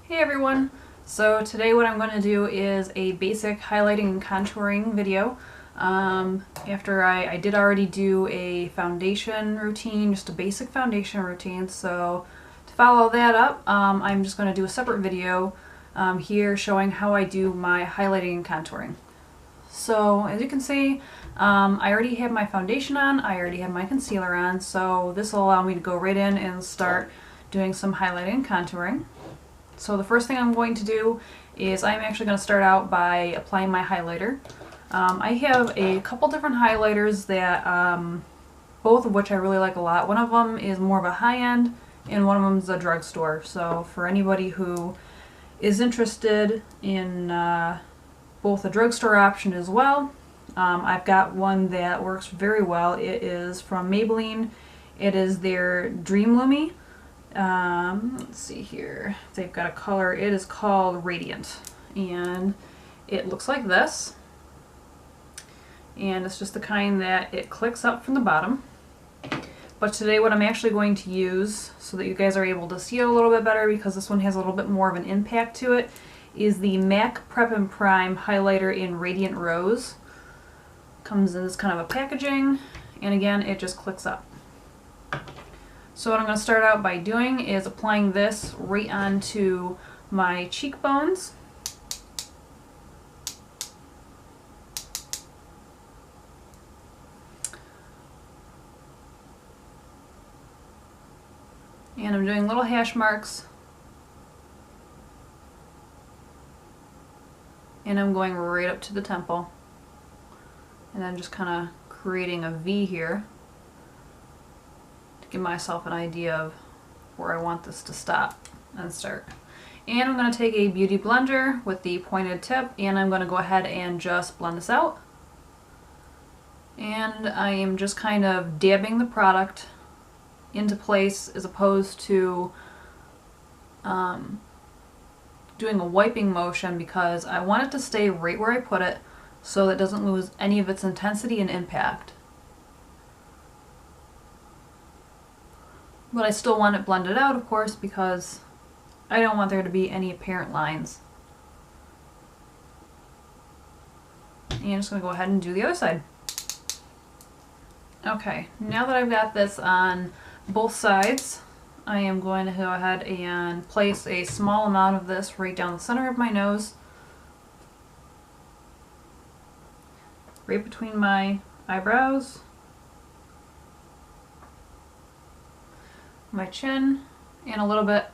Hey everyone! So today what I'm going to do is a basic highlighting and contouring video. After I did already do a foundation routine, just a basic foundation routine, so to follow that up I'm just going to do a separate video here showing how I do my highlighting and contouring. So as you can see, I already have my foundation on, I already have my concealer on, so this will allow me to go right in and start doing some highlighting and contouring. So the first thing I'm going to do is I'm actually going to start out by applying my highlighter. I have a couple different highlighters that, both of which I really like a lot. One of them is more of a high-end and one of them is a drugstore. So for anybody who is interested in both a drugstore option as well, I've got one that works very well. It is from Maybelline. It is their Dream Lumi. Let's see here. They've got a color. It is called Radiant, and it looks like this. And it's just the kind that it clicks up from the bottom. But today what I'm actually going to use, so that you guys are able to see it a little bit better, because this one has a little bit more of an impact to it, is the MAC Prep and Prime highlighter in Radiant Rose. Comes in this kind of a packaging, and again it just clicks up. So what I'm going to start out by doing is applying this right onto my cheekbones. And I'm doing little hash marks. And I'm going right up to the temple. And then just kind of creating a V here. Give myself an idea of where I want this to stop and start. And I'm going to take a beauty blender with the pointed tip, and I'm going to go ahead and just blend this out. And I am just kind of dabbing the product into place as opposed to doing a wiping motion, because I want it to stay right where I put it so that it doesn't lose any of its intensity and impact. But I still want it blended out, of course, because I don't want there to be any apparent lines. And I'm just going to go ahead and do the other side. Okay, now that I've got this on both sides, I am going to go ahead and place a small amount of this right down the center of my nose, right between my eyebrows, my chin, and a little bit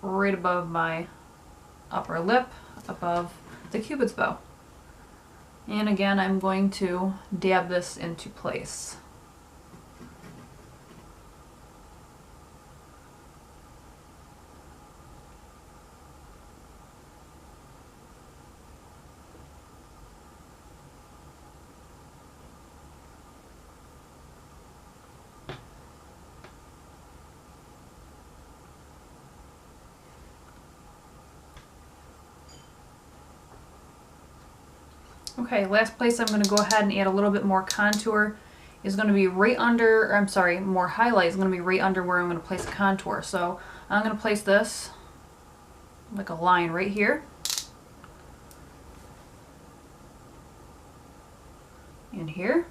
right above my upper lip, above the cupid's bow. And again, I'm going to dab this into place. Okay, last place I'm going to go ahead and add a little bit more contour is going to be right under, or I'm sorry, more highlight is going to be right under where I'm going to place the contour. So I'm going to place this like a line right here. And here.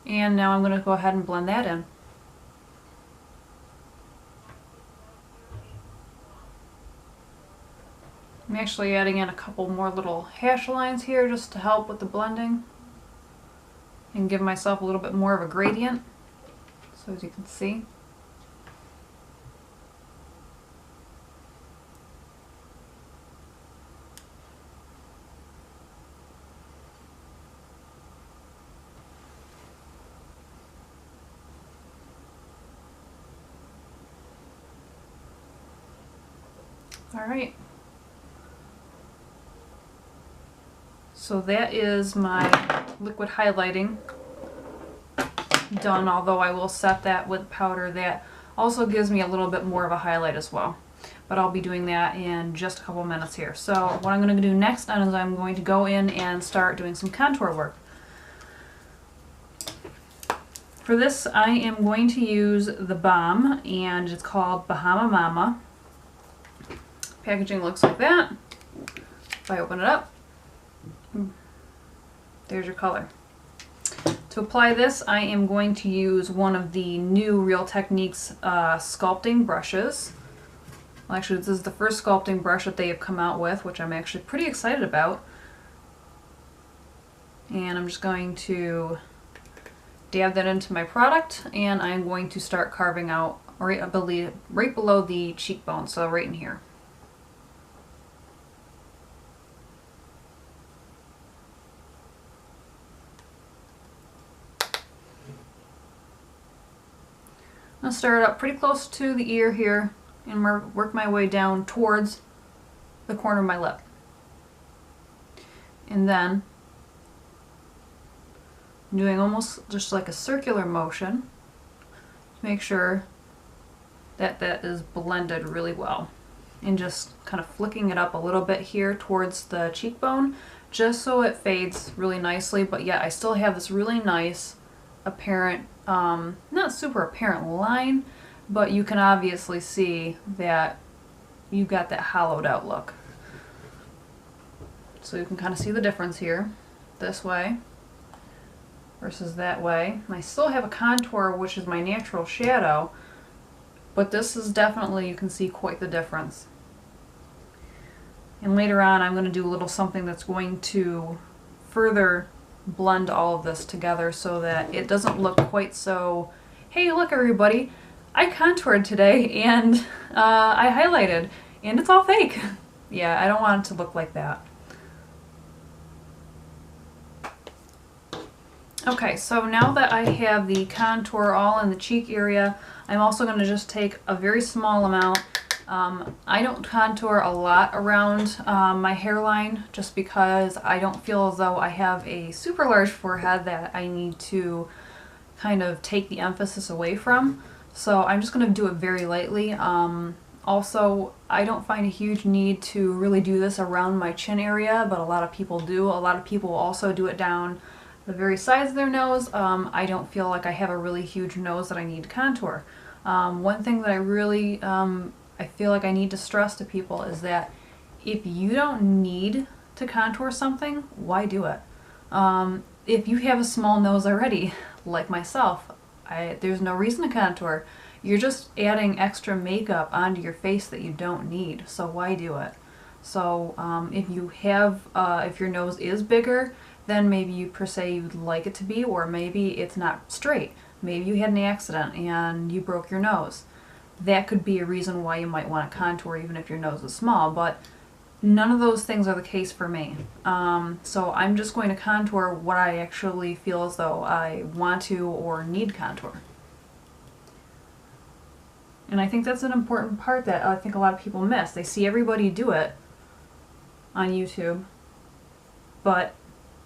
And now I'm going to go ahead and blend that in. I'm actually adding in a couple more little hash lines here just to help with the blending and give myself a little bit more of a gradient, so as you can see. All right. So that is my liquid highlighting done, although I will set that with powder that also gives me a little bit more of a highlight as well. But I'll be doing that in just a couple minutes here. So what I'm going to do next is I'm going to go in and start doing some contour work. For this, I am going to use the Balm, and it's called Bahama Mama. Packaging looks like that. If I open it up, there's your color. To apply this, I am going to use one of the new Real Techniques sculpting brushes. Well, actually, this is the first sculpting brush that they have come out with, which I'm actually pretty excited about. And I'm just going to dab that into my product, and I'm going to start carving out right below the cheekbone, so right in here. I'll start up pretty close to the ear here and work my way down towards the corner of my lip. And then I'm doing almost just like a circular motion to make sure that that is blended really well. And just kind of flicking it up a little bit here towards the cheekbone just so it fades really nicely, but yet I still have this really nice apparent, not super apparent line, but you can obviously see that you got that hollowed out look. So you can kind of see the difference here, this way versus that way. And I still have a contour, which is my natural shadow, but this is definitely, you can see quite the difference. And later on I'm going to do a little something that's going to further blend all of this together so that it doesn't look quite so, hey look everybody, I contoured today and I highlighted and it's all fake. Yeah, I don't want it to look like that. Okay, so now that I have the contour all in the cheek area, I'm also going to just take a very small amount. I don't contour a lot around my hairline just because I don't feel as though I have a super large forehead that I need to kind of take the emphasis away from. So I'm just going to do it very lightly. Also, I don't find a huge need to really do this around my chin area, but a lot of people do. A lot of people also do it down the very sides of their nose. I don't feel like I have a really huge nose that I need to contour. One thing that I really I feel like I need to stress to people is that if you don't need to contour something, why do it? If you have a small nose already, like myself, there's no reason to contour. You're just adding extra makeup onto your face that you don't need, so why do it? So if you have, if your nose is bigger, then maybe you per se you'd like it to be, or maybe it's not straight. Maybe you had an accident and you broke your nose. That could be a reason why you might want to contour even if your nose is small, but none of those things are the case for me. So I'm just going to contour what I actually feel as though I want to or need contour. And I think that's an important part that I think a lot of people miss. They see everybody do it on YouTube, but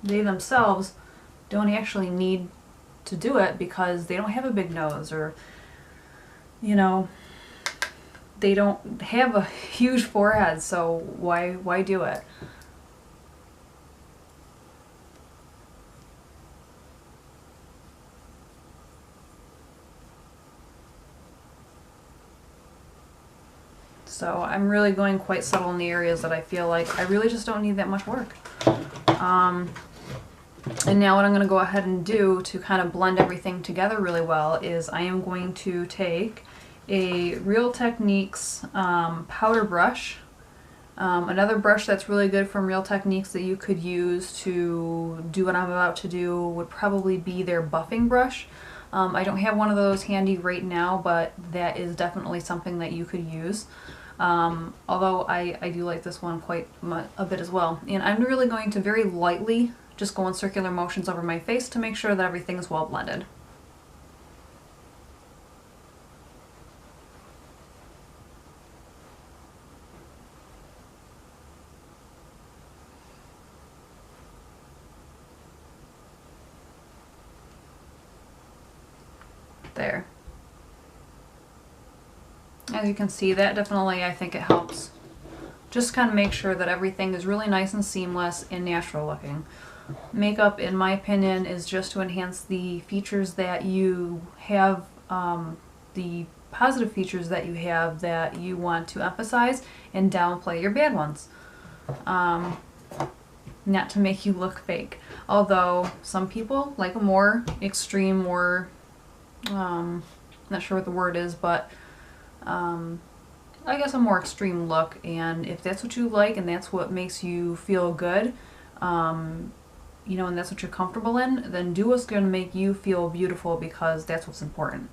they themselves don't actually need to do it because they don't have a big nose, or, you know, they don't have a huge forehead, so why do it? So I'm really going quite subtle in the areas that I feel like I really just don't need that much work. And now what I'm going to go ahead and do to kind of blend everything together really well is I am going to take a Real Techniques powder brush. Another brush that's really good from Real Techniques that you could use to do what I'm about to do would probably be their buffing brush. I don't have one of those handy right now, but that is definitely something that you could use. Although I do like this one quite a bit as well. And I'm really going to very lightly just go in circular motions over my face to make sure that everything is well blended. There. As you can see, that definitely, I think it helps just kind of make sure that everything is really nice and seamless and natural looking. Makeup, in my opinion, is just to enhance the features that you have, the positive features that you have that you want to emphasize, and downplay your bad ones. Not to make you look fake. Although some people like a more extreme, more, not sure what the word is, but I guess a more extreme look, and if that's what you like and that's what makes you feel good, you know, and that's what you're comfortable in, then do what's going to make you feel beautiful, because that's what's important.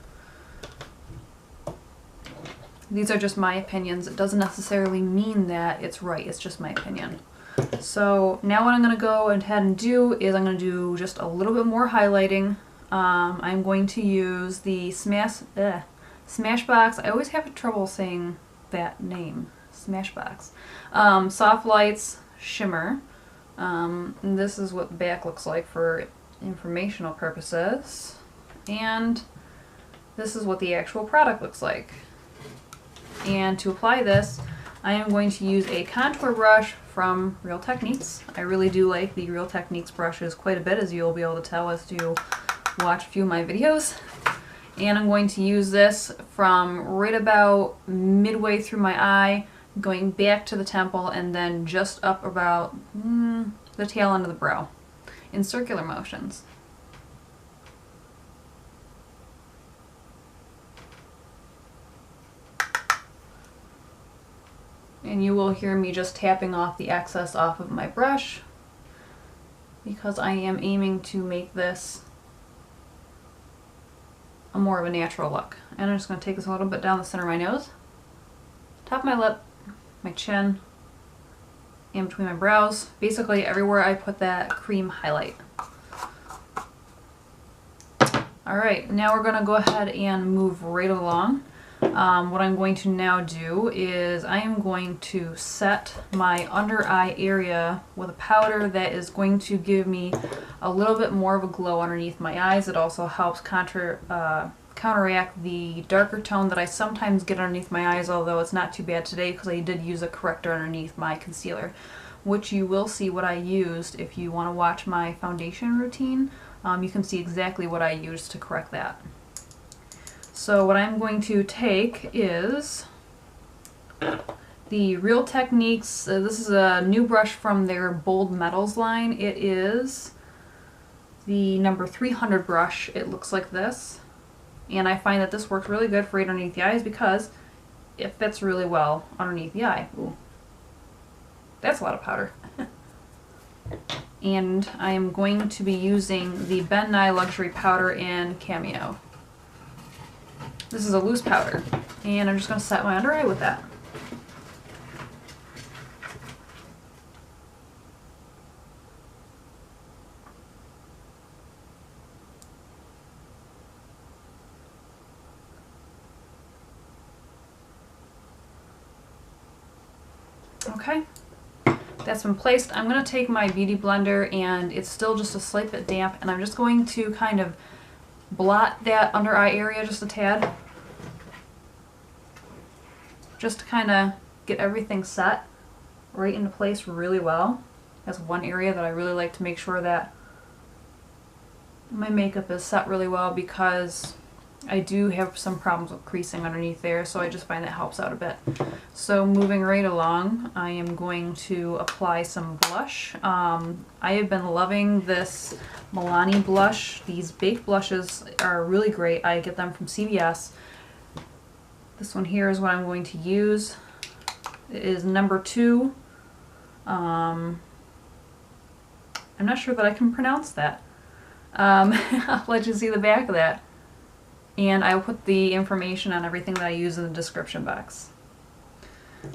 These are just my opinions. It doesn't necessarily mean that it's right, it's just my opinion. So now what I'm going to go ahead and do is I'm going to do just a little bit more highlighting. I'm going to use the Smashbox. I always have trouble saying that name. Smashbox. Soft Lights Shimmer. And this is what the back looks like for informational purposes. And this is what the actual product looks like. And to apply this, I am going to use a contour brush from Real Techniques. I really do like the Real Techniques brushes quite a bit, as you'll be able to tell as you watch a few of my videos. And I'm going to use this from right about midway through my eye, going back to the temple, and then just up about the tail end of the brow in circular motions. And you will hear me just tapping off the excess off of my brush, because I am aiming to make this a more of a natural look. And I'm just going to take this a little bit down the center of my nose, top of my lip, my chin, and between my brows, basically everywhere I put that cream highlight. Alright, now we're going to go ahead and move right along. What I'm going to now do is I am going to set my under eye area with a powder that is going to give me a little bit more of a glow underneath my eyes. It also helps counteract the darker tone that I sometimes get underneath my eyes, although it's not too bad today because I did use a corrector underneath my concealer, which you will see what I used. If you want to watch my foundation routine, you can see exactly what I used to correct that. So what I'm going to take is the Real Techniques, this is a new brush from their Bold Metals line. It is the number 300 brush. It looks like this. And I find that this works really good for right underneath the eyes because it fits really well underneath the eye. Ooh. That's a lot of powder. And I am going to be using the Nye Luxury Powder in Cameo. This is a loose powder, and I'm just going to set my under eye with that. Okay, that's been placed. I'm going to take my Beauty Blender, and it's still just a slight bit damp, and I'm just going to kind of blot that under eye area just a tad, just to kind of get everything set right into place really well. That's one area that I really like to make sure that my makeup is set really well, because I do have some problems with creasing underneath there, so I just find that helps out a bit. So moving right along, I am going to apply some blush. I have been loving this Millani blush. These baked blushes are really great. I get them from CVS. This one here is what I'm going to use. It is number 2. I'm not sure that I can pronounce that. I'll let you see the back of that. And I'll put the information on everything that I use in the description box.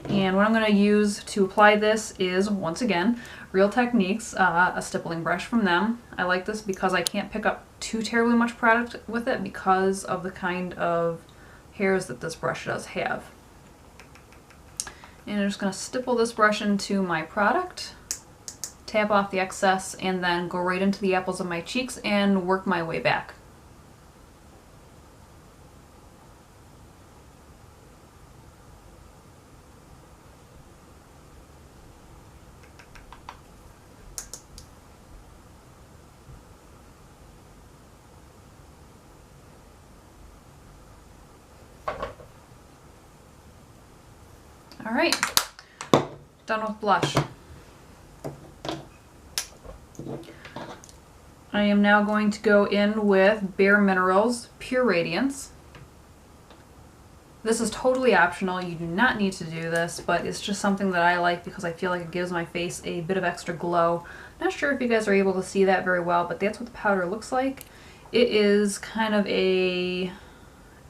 And what I'm going to use to apply this is, once again, Real Techniques, a stippling brush from them. I like this because I can't pick up too terribly much product with it because of the kind of hairs that this brush does have. And I'm just going to stipple this brush into my product, tap off the excess, and then go right into the apples of my cheeks and work my way back. All right, done with blush. I am now going to go in with Bare Minerals Pure Radiance. This is totally optional. You do not need to do this, but it's just something that I like because I feel like it gives my face a bit of extra glow. Not sure if you guys are able to see that very well, but that's what the powder looks like. It is kind of a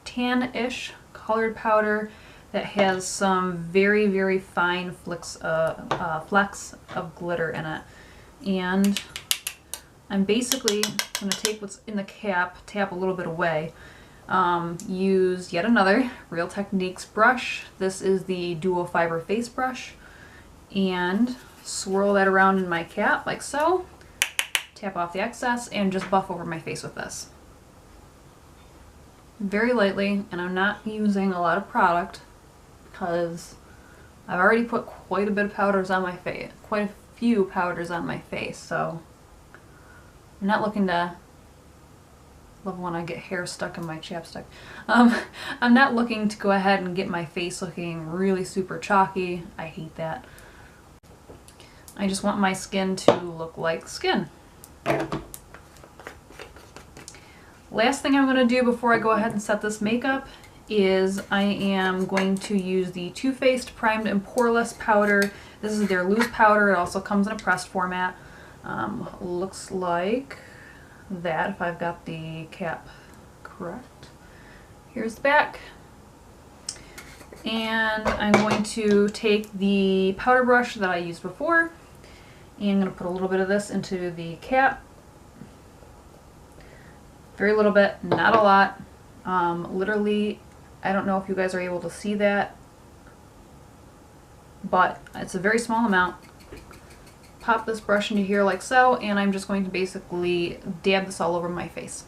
tan-ish colored powder that has some very, very fine flecks of glitter in it. And I'm basically going to take what's in the cap, tap a little bit away, use yet another Real Techniques brush. This is the Dual Fiber Face Brush, and swirl that around in my cap like so, tap off the excess, and just buff over my face with this. Very lightly, and I'm not using a lot of product because I've already put quite a bit of powders on my face, quite a few powders on my face, so I'm not looking to, love when I get hair stuck in my chapstick. I'm not looking to go ahead and get my face looking really super chalky. I hate that. I just want my skin to look like skin. Last thing I'm going to do before I go ahead and set this makeup is I am going to use the Too Faced Primed and Poreless powder. This is their loose powder. It also comes in a pressed format. Looks like that if I've got the cap correct. Here's the back. And I'm going to take the powder brush that I used before, and I'm going to put a little bit of this into the cap. Very little bit, not a lot. Literally, I don't know if you guys are able to see that, but it's a very small amount. Pop this brush into here like so, and I'm just going to basically dab this all over my face.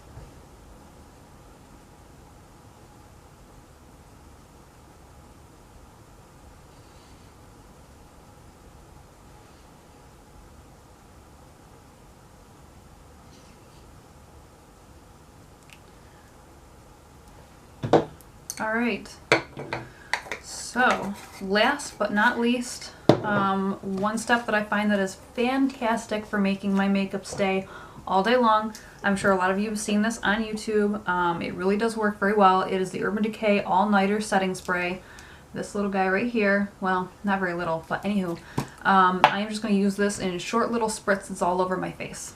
Alright, so last but not least, one step that I find that is fantastic for making my makeup stay all day long. I'm sure a lot of you have seen this on YouTube. It really does work very well. It is the Urban Decay All Nighter Setting Spray. This little guy right here, well, not very little, but anywho, I am just going to use this in short little spritzes all over my face.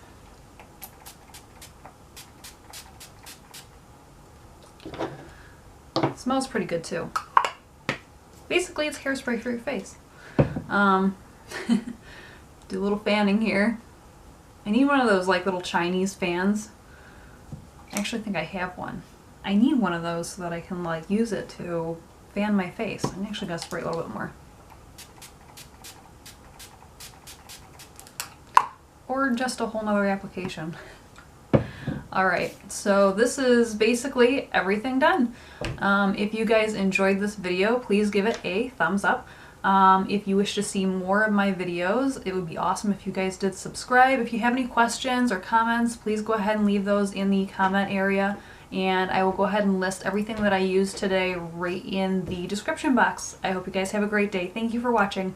It smells pretty good too. Basically, it's hairspray for your face. Do a little fanning here. I need one of those like little Chinese fans. I actually think I have one. I need one of those so that I can like use it to fan my face. I'm actually gonna spray a little bit more. Or just a whole nother application. Alright, so this is basically everything done. If you guys enjoyed this video, please give it a thumbs up. If you wish to see more of my videos, it would be awesome if you guys did subscribe. If you have any questions or comments, please go ahead and leave those in the comment area, and I will go ahead and list everything that I used today right in the description box. I hope you guys have a great day. Thank you for watching.